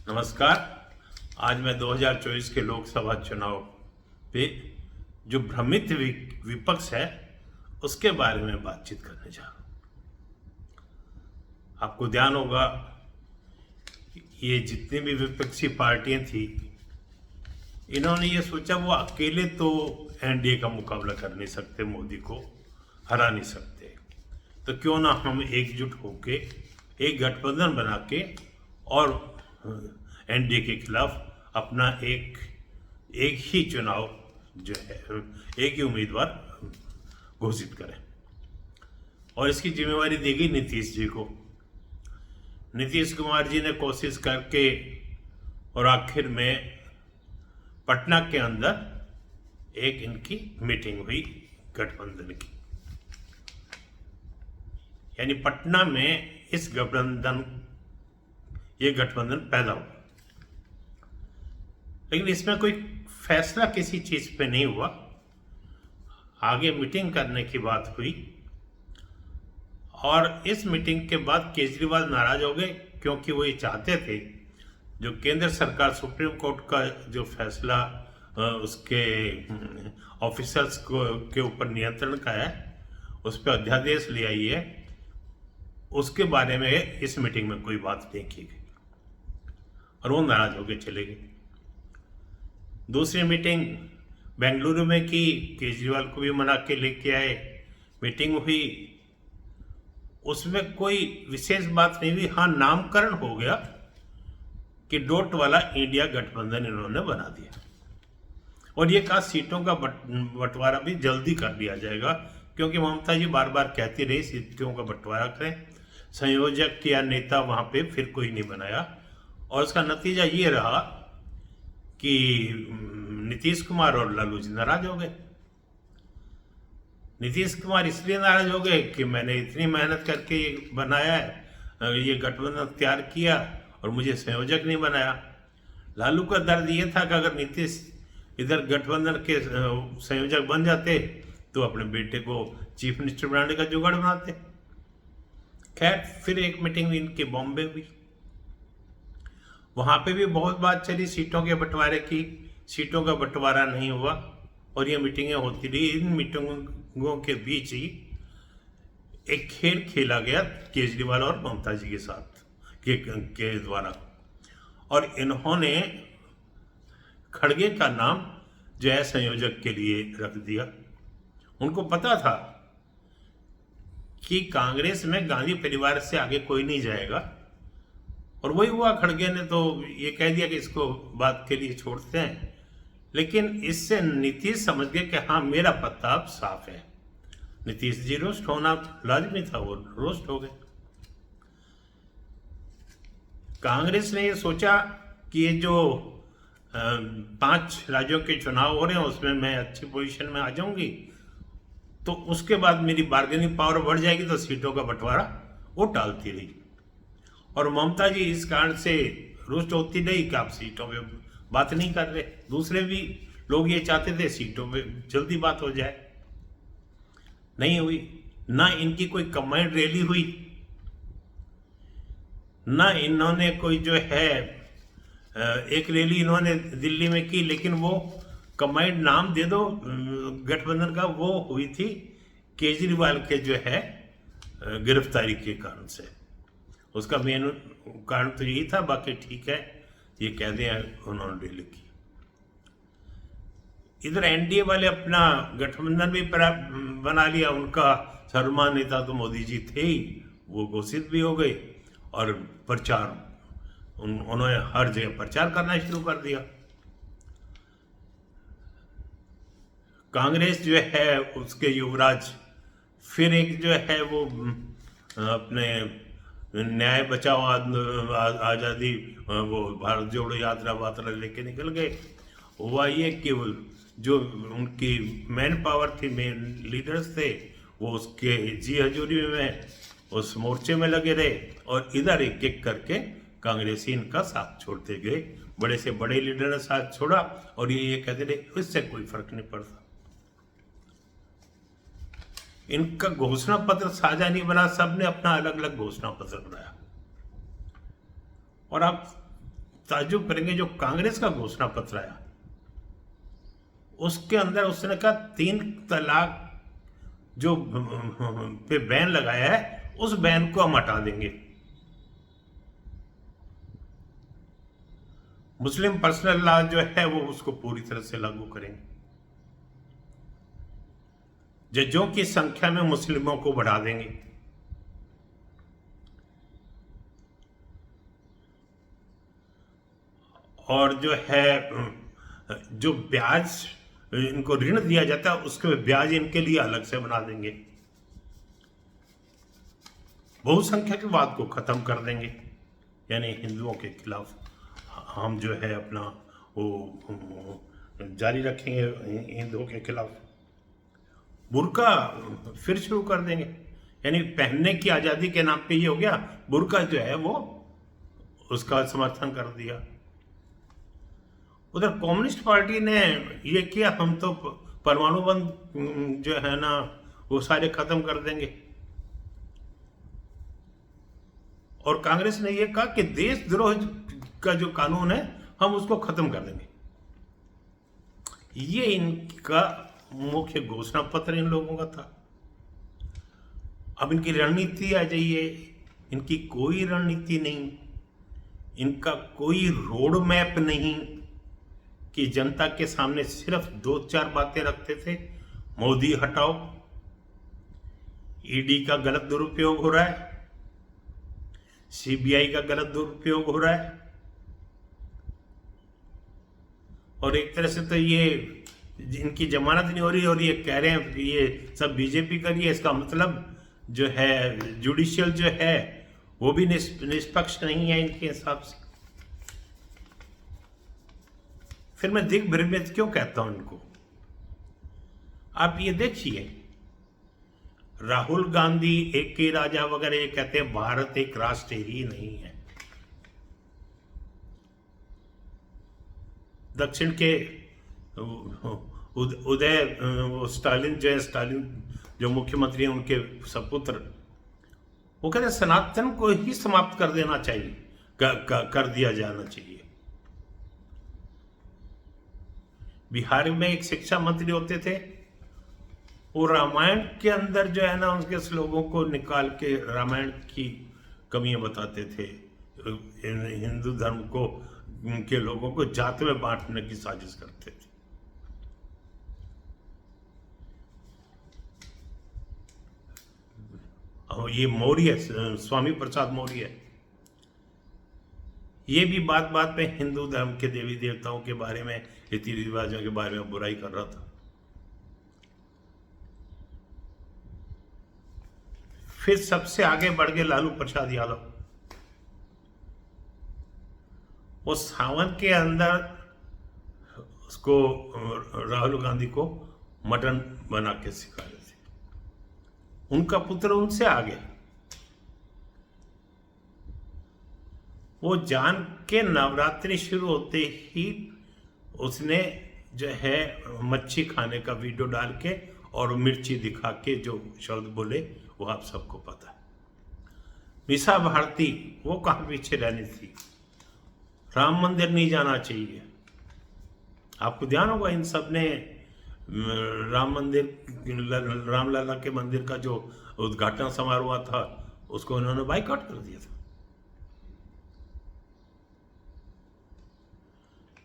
नमस्कार। आज मैं 2024 के लोकसभा चुनाव पे जो भ्रमित विपक्ष है उसके बारे में बातचीत करने जा रहा हूँ। आपको ध्यान होगा ये जितनी भी विपक्षी पार्टियां थी, इन्होंने ये सोचा वो अकेले तो एनडीए का मुकाबला कर नहीं सकते, मोदी को हरा नहीं सकते, तो क्यों ना हम एकजुट होके एक गठबंधन बना के और एनडीए के खिलाफ अपना एक ही चुनाव जो है, एक ही उम्मीदवार घोषित करें। और इसकी जिम्मेवारी दी गई नीतीश जी को। नीतीश कुमार जी ने कोशिश करके और आखिर में पटना के अंदर एक इनकी मीटिंग हुई गठबंधन की, यानी पटना में ये गठबंधन पैदा हुआ। लेकिन इसमें कोई फैसला किसी चीज पे नहीं हुआ। आगे मीटिंग करने की बात हुई और इस मीटिंग के बाद केजरीवाल नाराज हो गए, क्योंकि वो ये चाहते थे जो केंद्र सरकार सुप्रीम कोर्ट का जो फैसला उसके ऑफिसर्स के ऊपर नियंत्रण का है, उस पर अध्यादेश ले आई है, उसके बारे में इस मीटिंग में कोई बात नहीं की गई और वो नाराज होकर चले गए। दूसरी मीटिंग बेंगलुरु में की, केजरीवाल को भी मना के लेके आए, मीटिंग हुई, उसमें कोई विशेष बात नहीं हुई। हाँ, नामकरण हो गया कि डोट वाला इंडिया गठबंधन इन्होंने बना दिया और ये कहा सीटों का बंटवारा भी जल्दी कर दिया जाएगा, क्योंकि ममता जी बार बार कहती रही सीटों का बंटवारा करें। संयोजक या नेता वहां पे फिर कोई नहीं बनाया और उसका नतीजा ये रहा कि नीतीश कुमार और लालू जी नाराज हो गए। नीतीश कुमार इसलिए नाराज हो गए कि मैंने इतनी मेहनत करके ये बनाया है, ये गठबंधन तैयार किया और मुझे संयोजक नहीं बनाया। लालू का दर्द ये था कि अगर नीतीश इधर गठबंधन के संयोजक बन जाते तो अपने बेटे को चीफ मिनिस्टर बनाने का जुगाड़ बनाते। खैर, फिर एक मीटिंग इनकी बॉम्बे हुई, वहां पे भी बहुत बात चली सीटों के बंटवारे की। सीटों का बंटवारा नहीं हुआ और ये मीटिंगें होती रही। इन मीटिंगों के बीच ही एक खेल खेला गया केजरीवाल और ममता जी के साथ के द्वारा, और इन्होंने खड़गे का नाम जो है संयोजक के लिए रख दिया। उनको पता था कि कांग्रेस में गांधी परिवार से आगे कोई नहीं जाएगा, और वही हुआ। खड़गे ने तो ये कह दिया कि इसको बात के लिए छोड़ते हैं, लेकिन इससे नीतीश समझ गए कि हाँ, मेरा पत्ता अब साफ है। नीतीश जी रोस्ट होना लाजमी था, वो रोस्ट हो गए। कांग्रेस ने ये सोचा कि ये जो 5 राज्यों के चुनाव हो रहे हैं उसमें मैं अच्छी पोजीशन में आ जाऊंगी, तो उसके बाद मेरी बार्गेनिंग पावर बढ़ जाएगी, तो सीटों का बंटवारा वो टालती रही। और ममता जी इस कारण से रुष्ट होती रही कि आप सीटों पे बात नहीं कर रहे। दूसरे भी लोग ये चाहते थे सीटों पे जल्दी बात हो जाए, नहीं हुई। ना इनकी कोई कंबाइंड रैली हुई, ना इन्होंने कोई जो है एक रैली इन्होंने दिल्ली में की, लेकिन वो कंबाइंड नाम दे दो गठबंधन का, वो हुई थी केजरीवाल के जो है गिरफ्तारी के कारण से। उसका मेन कारण तो यही था, बाकी ठीक है, ये कह दें उन्होंने रैली की। इधर एनडीए वाले अपना गठबंधन भी बना लिया। उनका सर्वमान्य नेता तो मोदी जी थे ही, वो घोषित भी हो गए और प्रचार उन्होंने हर जगह प्रचार करना शुरू कर दिया। कांग्रेस जो है उसके युवराज फिर एक जो है वो अपने न्याय बचाओ आजादी, वो भारत जोड़ो यात्रा वात्रा लेके निकल गए। हुआ ये कि जो उनकी मैन पावर थी, मेन लीडर्स थे, वो उसके जी हजूरी में उस मोर्चे में लगे रहे और इधर एक एक करके कांग्रेसी इनका साथ छोड़ते गए। बड़े से बड़े लीडर ने साथ छोड़ा और ये कहते रहे इससे कोई फर्क नहीं पड़ता। इनका घोषणा पत्र साझा नहीं बना, सबने अपना अलग अलग घोषणा पत्र बनाया। और अब ताज्जुब करेंगे, जो कांग्रेस का घोषणा पत्र आया उसके अंदर उसने कहा 3 तलाक जो पे बैन लगाया है उस बैन को हम हटा देंगे। मुस्लिम पर्सनल लॉ जो है वो उसको पूरी तरह से लागू करेंगे। जजों की संख्या में मुस्लिमों को बढ़ा देंगे। और जो है जो ब्याज इनको ऋण दिया जाता है उसके ब्याज इनके लिए अलग से बना देंगे। बहुसंख्यकवाद को खत्म कर देंगे, यानी हिंदुओं के खिलाफ हम जो है अपना वो जारी रखेंगे हिंदुओं के खिलाफ। बुर्का फिर शुरू कर देंगे, यानी पहनने की आज़ादी के नाम पे ये हो गया, बुर्का जो है वो उसका समर्थन कर दिया। उधर कम्युनिस्ट पार्टी ने ये किया, हम तो परमाणु बंद जो है ना वो सारे खत्म कर देंगे। और कांग्रेस ने ये कहा कि देशद्रोह का जो कानून है हम उसको खत्म कर देंगे। ये इनका मुख्य घोषणा पत्र इन लोगों का था। अब इनकी रणनीति आ जाइए, इनकी कोई रणनीति नहीं, इनका कोई रोड मैप नहीं कि जनता के सामने सिर्फ 2-4 बातें रखते थे। मोदी हटाओ, ईडी का गलत दुरुपयोग हो रहा है, सीबीआई का गलत दुरुपयोग हो रहा है, और एक तरह से तो ये इनकी जमानत नहीं हो रही और ये कह रहे हैं कि ये सब बीजेपी कर रही है। इसका मतलब जो है जुडिशियल जो है वो भी निष्पक्ष नहीं है इनके हिसाब से। फिर मैं दिग्भ्रमित क्यों कहता हूं इनको? आप ये देखिए, राहुल गांधी एक के राजा वगैरह ये कहते हैं भारत एक राष्ट्र ही नहीं है। दक्षिण के उदय स्टालिन जो है, स्टालिन जो मुख्यमंत्री हैं उनके सपुत्र, वो कहते हैं सनातन को ही समाप्त कर देना चाहिए, कर दिया जाना चाहिए। बिहार में एक शिक्षा मंत्री होते थे, वो रामायण के अंदर जो है ना उनके श्लोकों को निकाल के रामायण की कमियां बताते थे, हिंदू धर्म को के लोगों को जात में बांटने की साजिश करते थे। और ये मौर्य, स्वामी प्रसाद मौर्य, ये भी बात बात पे हिंदू धर्म के देवी देवताओं के बारे में, रीति रिवाजों के बारे में बुराई कर रहा था। फिर सबसे आगे बढ़ गए लालू प्रसाद यादव। वो सावन के अंदर उसको राहुल गांधी को मटन बना के सिखा रहे थे। उनका पुत्र उनसे आगे, वो जान के नवरात्रि शुरू होते ही उसने जो है मच्छी खाने का वीडियो डाल के और मिर्ची दिखा के जो शब्द बोले वो आप सबको पता है। मीसा भारती वो कहाँ पीछे रहनी थी, राम मंदिर नहीं जाना चाहिए। आपको ध्यान होगा इन सब ने राम मंदिर, रामलला के मंदिर का जो उद्घाटन समारोह था उसको उन्होंने बाइकआउट कर दिया था।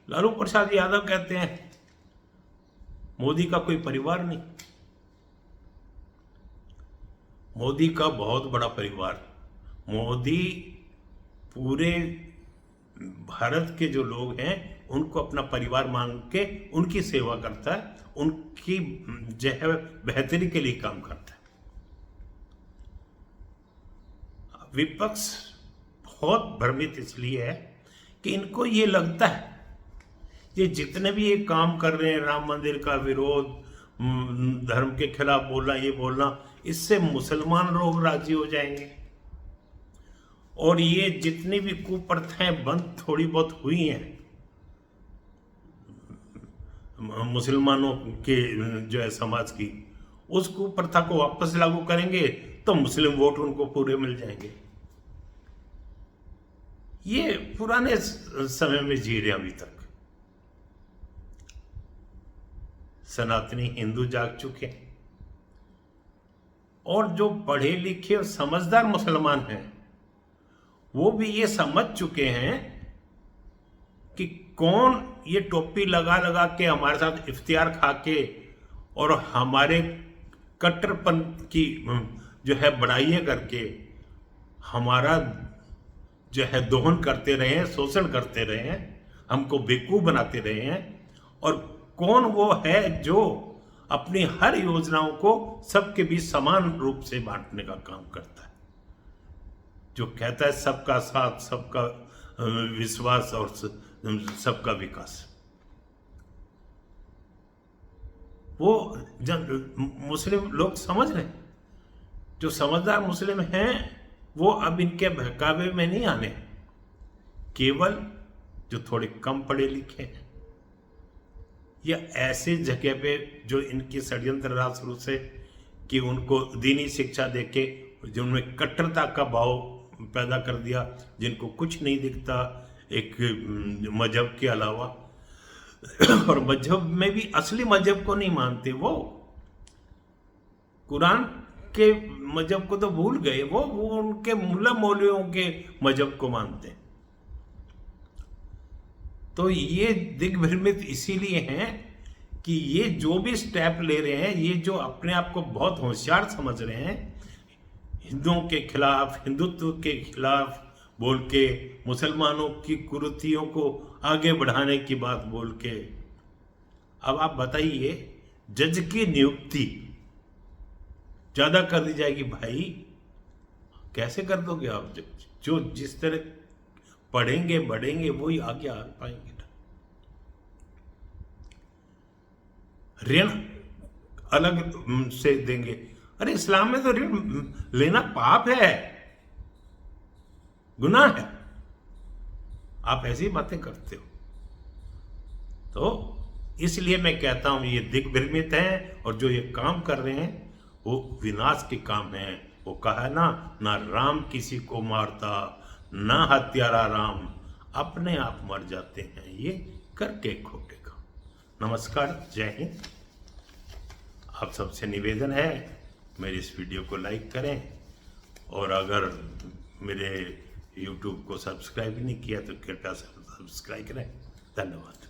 लालू प्रसाद यादव कहते हैं मोदी का कोई परिवार नहीं। मोदी का बहुत बड़ा परिवार, मोदी पूरे भारत के जो लोग हैं उनको अपना परिवार मान के उनकी सेवा करता है, उनकी जो है बेहतरी के लिए काम करता है। विपक्ष बहुत भ्रमित इसलिए है कि इनको ये लगता है ये जितने भी ये काम कर रहे हैं, राम मंदिर का विरोध, धर्म के खिलाफ बोलना, ये बोलना, इससे मुसलमान लोग राजी हो जाएंगे और ये जितनी भी कुप्रथाएं बंद थोड़ी बहुत हुई हैं मुसलमानों के जो है समाज की, उस कुप्रथा को वापस लागू करेंगे तो मुस्लिम वोट उनको पूरे मिल जाएंगे। ये पुराने समय में जी रहे अभी तक। सनातनी हिंदू जाग चुके हैं और जो पढ़े लिखे और समझदार मुसलमान हैं वो भी ये समझ चुके हैं कि कौन ये टोपी लगा लगा के हमारे साथ इफ्तियार खा के और हमारे कट्टरपन की जो है बड़ाइयाँ करके हमारा जो है दोहन करते रहे हैं, शोषण करते रहे हैं, हमको बेवकूफ बनाते रहे हैं। और कौन वो है जो अपनी हर योजनाओं को सबके बीच समान रूप से बांटने का काम करता है, जो कहता है सबका साथ, सबका विश्वास और सबका विकास। वो जब मुस्लिम लोग समझ रहे हैं, जो समझदार मुस्लिम हैं वो अब इनके बहकावे में नहीं आने, केवल जो थोड़े कम पढ़े लिखे हैं या ऐसे जगह पे जो इनकी षड्यंत्र रहा शुरू से कि उनको दीनी शिक्षा देके जिनमें कट्टरता का भाव पैदा कर दिया, जिनको कुछ नहीं दिखता एक मजहब के अलावा, और मजहब में भी असली मजहब को नहीं मानते, वो कुरान के मजहब को तो भूल गए, वो उनके मुल्ला मौलवियों के मजहब को मानते हैं। तो ये दिग्भ्रमित इसीलिए हैं कि ये जो भी स्टेप ले रहे हैं, ये जो अपने आप को बहुत होशियार समझ रहे हैं, हिंदुओं के खिलाफ, हिंदुत्व के खिलाफ बोल के, मुसलमानों की कुरीतियों को आगे बढ़ाने की बात बोल के। अब आप बताइए, जज की नियुक्ति ज्यादा कर दी जाएगी भाई, कैसे कर दोगे आप? जो जिस तरह पढ़ेंगे बढ़ेंगे वही आगे आ पाएंगे। ऋण अलग से देंगे, अरे इस्लाम में तो ऋण लेना पाप है, गुनाह है, आप ऐसी बातें करते हो। तो इसलिए मैं कहता हूं ये दिग्भ्रमित हैं और जो ये काम कर रहे हैं वो विनाश के काम है। वो कहा ना राम किसी को मारता, ना हत्यारा राम, अपने आप मर जाते हैं ये करके खोटे का। नमस्कार, जय हिंद। आप सबसे निवेदन है मेरी इस वीडियो को लाइक करें, और अगर मेरे YouTube को सब्सक्राइब नहीं किया तो कृपया सब्सक्राइब करें। धन्यवाद।